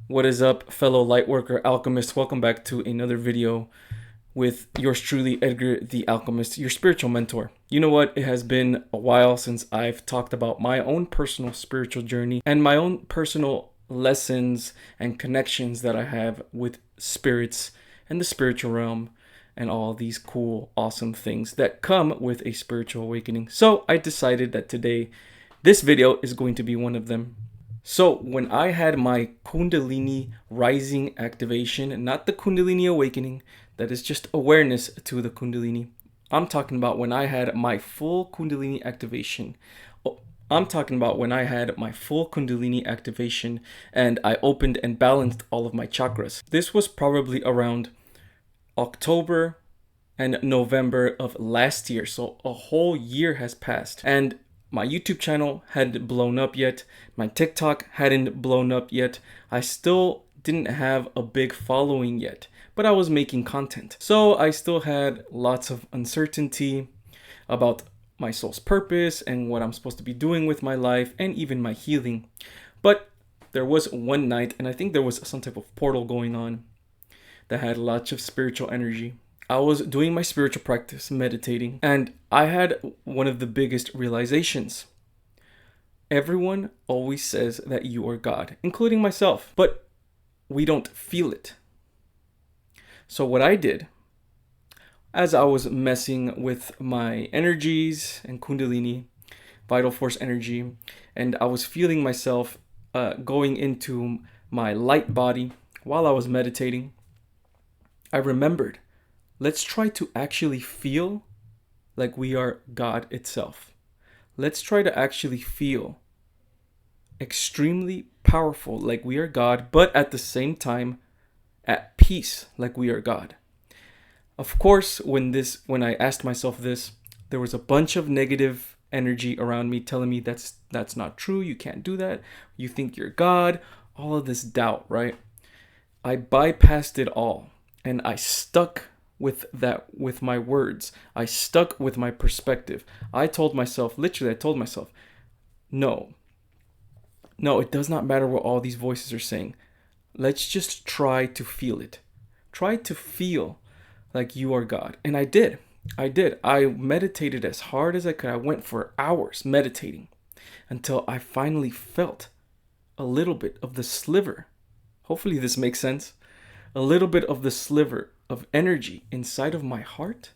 What is up, fellow lightworker alchemists? Welcome back to another video with yours truly, Edgar the Alchemist, your spiritual mentor. You know what? It has been a while since I've talked about my own personal spiritual journey and my own personal lessons and connections that I have with spirits and the spiritual realm and all these cool, awesome things that come with a spiritual awakening. So I decided that today, this video is going to be one of them. So when I had my Kundalini Rising activation, not the Kundalini awakening, that is just awareness to the Kundalini. I'm talking about when I had my full Kundalini activation. I'm talking about when I had my full Kundalini activation and I opened and balanced all of my chakras. This was probably around October and November of last year. So a whole year has passed. And my YouTube channel hadn't blown up yet. My TikTok hadn't blown up yet. I still didn't have a big following yet, but I was making content. So I still had lots of uncertainty about my soul's purpose and what I'm supposed to be doing with my life and even my healing. But there was one night, and I think there was some type of portal going on that had lots of spiritual energy. I was doing my spiritual practice, meditating, and I had one of the biggest realizations. Everyone always says that you are God, including myself, but we don't feel it. So what I did, as I was messing with my energies and Kundalini, vital force energy, and I was feeling myself going into my light body while I was meditating, I remembered, let's try to actually feel like we are God itself. Let's try to actually feel extremely powerful like we are God, but at the same time at peace like we are God. Of course, when I asked myself this, there was a bunch of negative energy around me telling me that's not true, you can't do that, you think you're God, all of this doubt, right? I bypassed it all and I stuck with my words. I stuck with my perspective. I told myself, no, it does not matter what all these voices are saying. Let's just try to feel it. Try to feel like you are God. And I did. I meditated as hard as I could. I went for hours meditating until I finally felt a little bit of the sliver. Hopefully this makes sense. A little bit of the sliver of energy inside of my heart,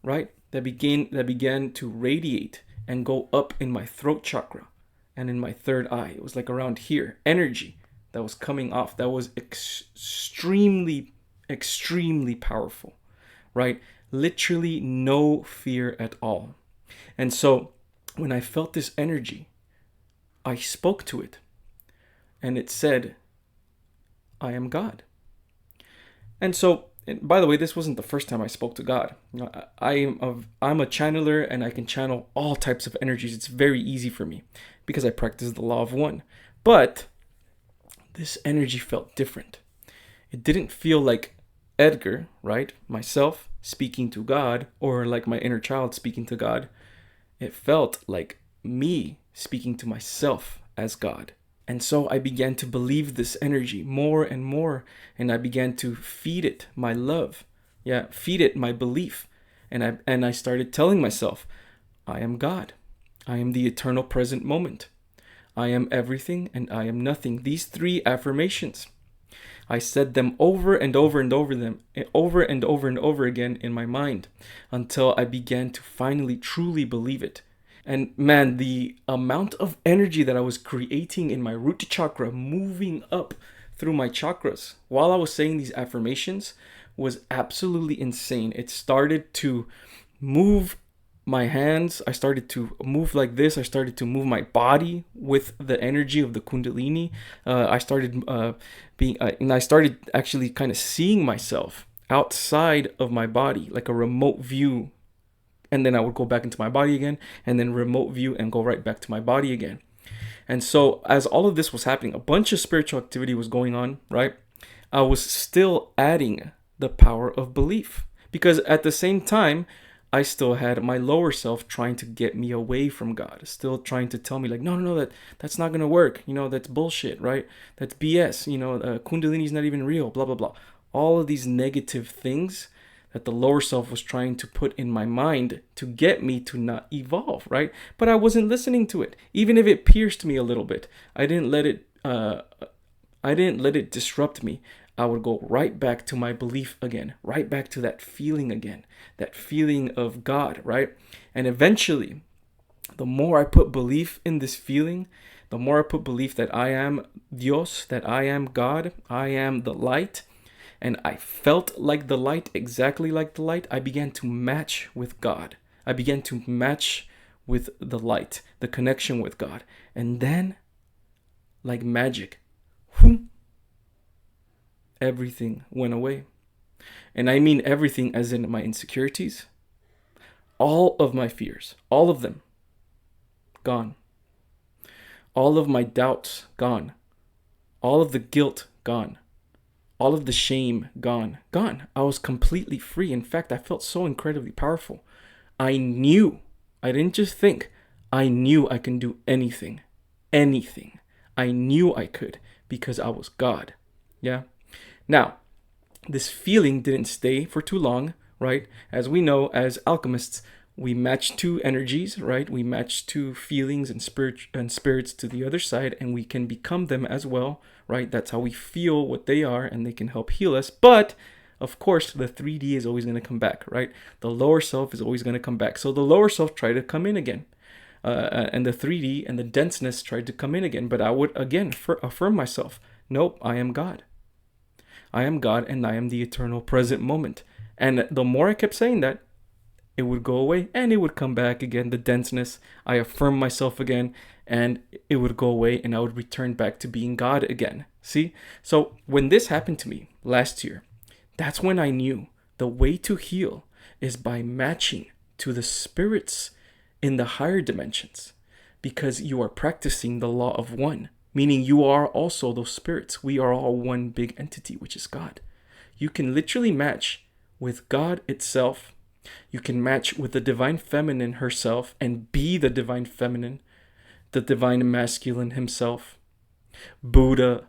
right? That began to radiate and go up in my throat chakra and in my third eye. It was like around here. Energy that was coming off. That was extremely, extremely powerful, right? Literally no fear at all. And so when I felt this energy, I spoke to it and it said, I am God. And so, and by the way, this wasn't the first time I spoke to God. I'm a channeler and I can channel all types of energies. It's very easy for me because I practice the law of one. But this energy felt different. It didn't feel like Edgar, right? Myself speaking to God, or like my inner child speaking to God. It felt like me speaking to myself as God. And so I began to believe this energy more and more, and I began to feed it my love. Yeah, feed it my belief. And I started telling myself, I am God. I am the eternal present moment. I am everything and I am nothing. These three affirmations. I said them over and over and over and over again in my mind until I began to finally truly believe it. And man, the amount of energy that I was creating in my root chakra, moving up through my chakras while I was saying these affirmations was absolutely insane. It started to move my hands. I started to move like this. I started to move my body with the energy of the Kundalini. I started and I started actually kind of seeing myself outside of my body, like a remote view. And then I would go back into my body again, and then remote view and go right back to my body again. And so as all of this was happening, a bunch of spiritual activity was going on, right? I was still adding the power of belief, because at the same time, I still had my lower self trying to get me away from God, still trying to tell me like, no, no, no, that's not gonna work. That's bullshit, right? That's BS. Kundalini is not even real. Blah blah blah. All of these negative things that the lower self was trying to put in my mind to get me to not evolve, right? But I wasn't listening to it, even if it pierced me a little bit. I didn't let it. I didn't let it disrupt me. I would go right back to my belief again, right back to that feeling again, that feeling of God, right? And eventually, the more I put belief in this feeling, the more I put belief that I am Dios, that I am God, I am the light, and I felt like the light, exactly like the light, I began to match with God. I began to match with the light, the connection with God. And then, like magic, whoom, everything went away. And I mean everything as in my insecurities, all of my fears, all of them, gone. All of my doubts, gone. All of the guilt, gone. All of the shame, gone. Gone. I was completely free. In fact, I felt so incredibly powerful. I knew, I didn't just think, I knew I can do anything. Anything. I knew I could because I was God. Yeah? Now, this feeling didn't stay for too long, right? As we know, as alchemists, we match two energies, right? We match two feelings and spirits to the other side, and we can become them as well, right? That's how we feel what they are, and they can help heal us. But of course, the 3D is always going to come back, right? The lower self is always going to come back. So the lower self tried to come in again. And the 3D and the denseness tried to come in again. But I would again affirm myself. Nope, I am God. I am God, and I am the eternal present moment. And the more I kept saying that, it would go away and it would come back again, the denseness. I affirmed myself again and it would go away and I would return back to being God again. See? So when this happened to me last year, that's when I knew the way to heal is by matching to the spirits in the higher dimensions, because you are practicing the law of one, meaning you are also those spirits. We are all one big entity, which is God. You can literally match with God itself. You can match with the divine feminine herself and be the divine feminine, the divine masculine himself, Buddha,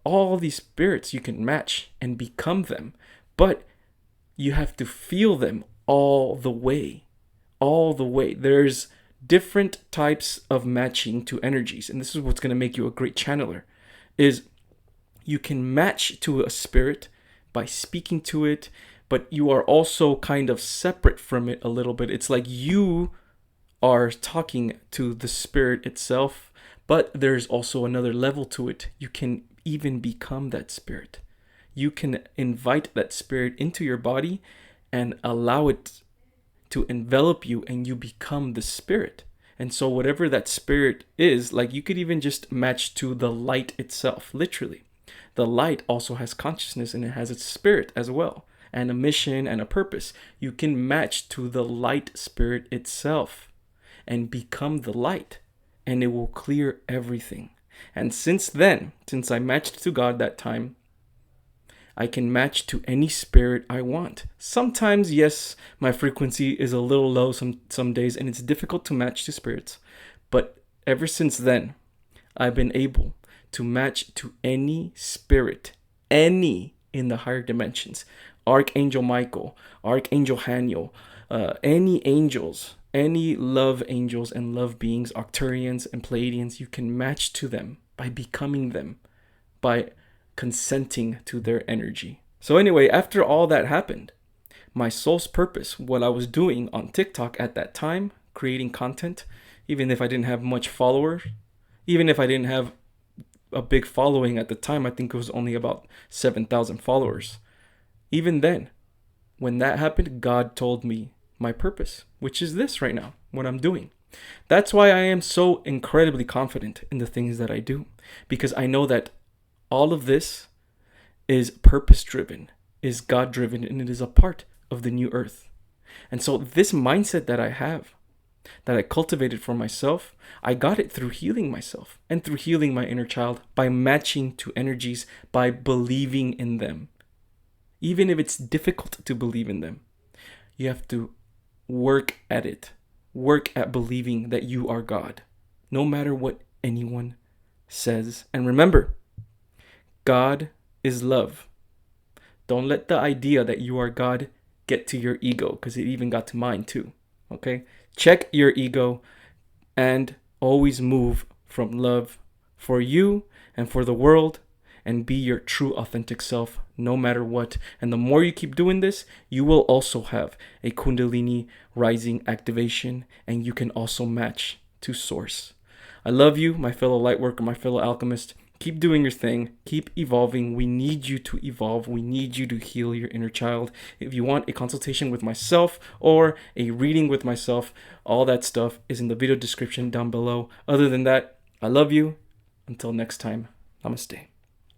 all these spirits you can match and become them. But you have to feel them all the way. All the way. There's different types of matching to energies. And this is what's going to make you a great channeler. Is you can match to a spirit by speaking to it, but you are also kind of separate from it a little bit. It's like you are talking to the spirit itself, but there's also another level to it. You can even become that spirit. You can invite that spirit into your body and allow it to envelop you, and you become the spirit. And so whatever that spirit is, like you could even just match to the light itself, literally. The light also has consciousness and it has its spirit as well, and a mission and a purpose. You can match to the light spirit itself and become the light, and it will clear everything. And since then, since I matched to God that time, I can match to any spirit I want. Sometimes, yes, my frequency is a little low some days, and it's difficult to match to spirits. But ever since then, I've been able to match to any spirit, any in the higher dimensions. Archangel Michael, Archangel Haniel, any angels, any love angels and love beings, Octurians and Pleiadians, you can match to them by becoming them, by consenting to their energy. So anyway, after all that happened, my soul's purpose, what I was doing on TikTok at that time, creating content, even if I didn't have much followers, even if I didn't have a big following at the time, I think it was only about 7,000 followers. Even then, when that happened, God told me my purpose, which is this right now, what I'm doing. That's why I am so incredibly confident in the things that I do, because I know that all of this is purpose-driven, is God-driven, and it is a part of the new earth. And so this mindset that I have, that I cultivated for myself, I got it through healing myself and through healing my inner child, by matching to energies, by believing in them. Even if it's difficult to believe in them, you have to work at it. Work at believing that you are God, no matter what anyone says. And remember, God is love. Don't let the idea that you are God get to your ego, because it even got to mine too. Okay? Check your ego and always move from love for you and for the world, and be your true authentic self no matter what. And the more you keep doing this, you will also have a Kundalini Rising activation, and you can also match to source. I love you, my fellow lightworker, my fellow alchemist. Keep doing your thing. Keep evolving. We need you to evolve. We need you to heal your inner child. If you want a consultation with myself or a reading with myself, all that stuff is in the video description down below. Other than that, I love you. Until next time, namaste.